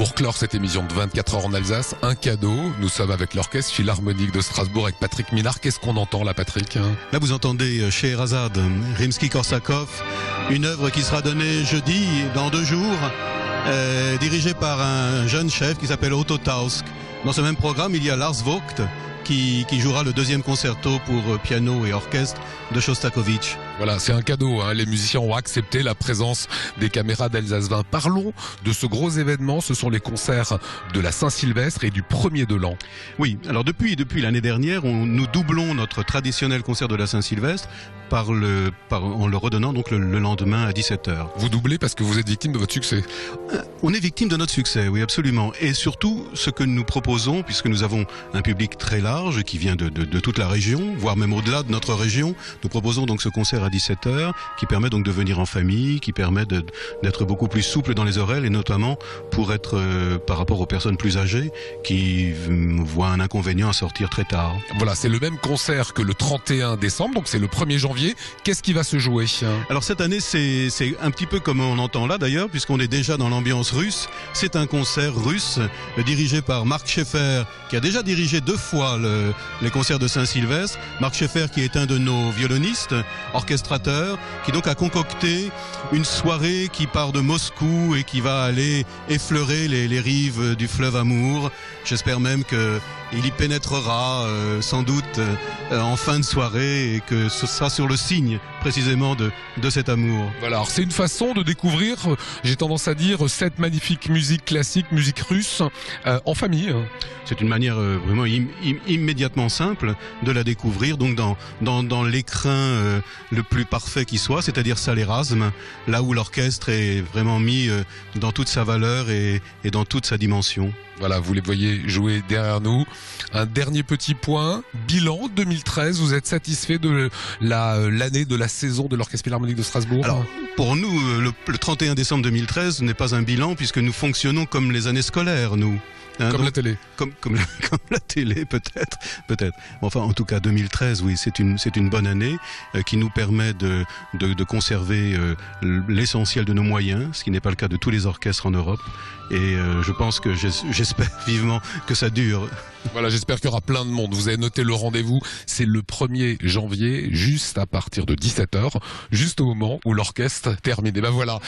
Pour clore cette émission de 24 heures en Alsace, un cadeau. Nous sommes avec l'Orchestre Philharmonique de Strasbourg avec Patrick Minard. Qu'est-ce qu'on entend là, Patrick? Là, vous entendez Scheherazade, Rimsky-Korsakov, une œuvre qui sera donnée jeudi, dans 2 jours, dirigée par un jeune chef qui s'appelle Otto Tausk. Dans ce même programme, il y a Lars Vogt qui jouera le 2e concerto pour piano et orchestre de Shostakovich. Voilà, c'est un cadeau, hein. Les musiciens ont accepté la présence des caméras d'Alsace 20. Parlons de ce gros événement. Ce sont les concerts de la Saint-Sylvestre et du 1er de l'an. Oui, alors depuis l'année dernière, nous doublons notre traditionnel concert de la Saint-Sylvestre en le redonnant donc le lendemain à 17h. Vous doublez parce que vous êtes victime de votre succès. On est victime de notre succès, oui, absolument. Et surtout, ce que nous proposons, puisque nous avons un public très large qui vient de toute la région, voire même au-delà de notre région, nous proposons donc ce concert à 17h qui permet donc de venir en famille, qui permet d'être beaucoup plus souple dans les oreilles et notamment pour être par rapport aux personnes plus âgées qui voient un inconvénient à sortir très tard. Voilà, c'est le même concert que le 31 décembre, donc c'est le 1er janvier. Qu'est-ce qui va se jouer? Alors cette année, c'est un petit peu comme on entend là d'ailleurs, puisqu'on est déjà dans l'ambiance russe. C'est un concert russe dirigé par Mark Schaeffer, qui a déjà dirigé 2 fois les concerts de Saint-Sylvestre. Mark Schaeffer qui est un de nos violonistes, orchestrateur, qui donc a concocté une soirée qui part de Moscou et qui va aller effleurer les rives du fleuve Amour. J'espère même qu'il y pénétrera sans doute en fin de soirée et que ce sera sur le signe précisément de cet amour. Voilà, alors c'est une façon de découvrir, j'ai tendance à dire, cette magnifique musique classique, musique russe, en famille. C'est une manière vraiment immédiatement simple de la découvrir, donc dans l'écrin le plus parfait qui soit, c'est-à-dire salle Erasme, là où l'orchestre est vraiment mis dans toute sa valeur et dans toute sa dimension. Voilà, vous les voyez jouer derrière nous. Un dernier petit point, bilan 2013, vous êtes satisfait de l'année, de la saison de l'Orchestre Philharmonique de Strasbourg? Alors, pour nous, le 31 décembre 2013 n'est pas un bilan puisque nous fonctionnons comme les années scolaires, nous. Comme donc, la télé. Comme la télé, peut-être. Enfin, en tout cas, 2013, oui, c'est une bonne année qui nous permet de conserver l'essentiel de nos moyens, ce qui n'est pas le cas de tous les orchestres en Europe. Et je pense que j'espère vivement que ça dure. Voilà, j'espère qu'il y aura plein de monde. Vous avez noté le rendez-vous, c'est le 1er janvier, juste à partir de 17h, juste au moment où l'orchestre termine. Et ben voilà.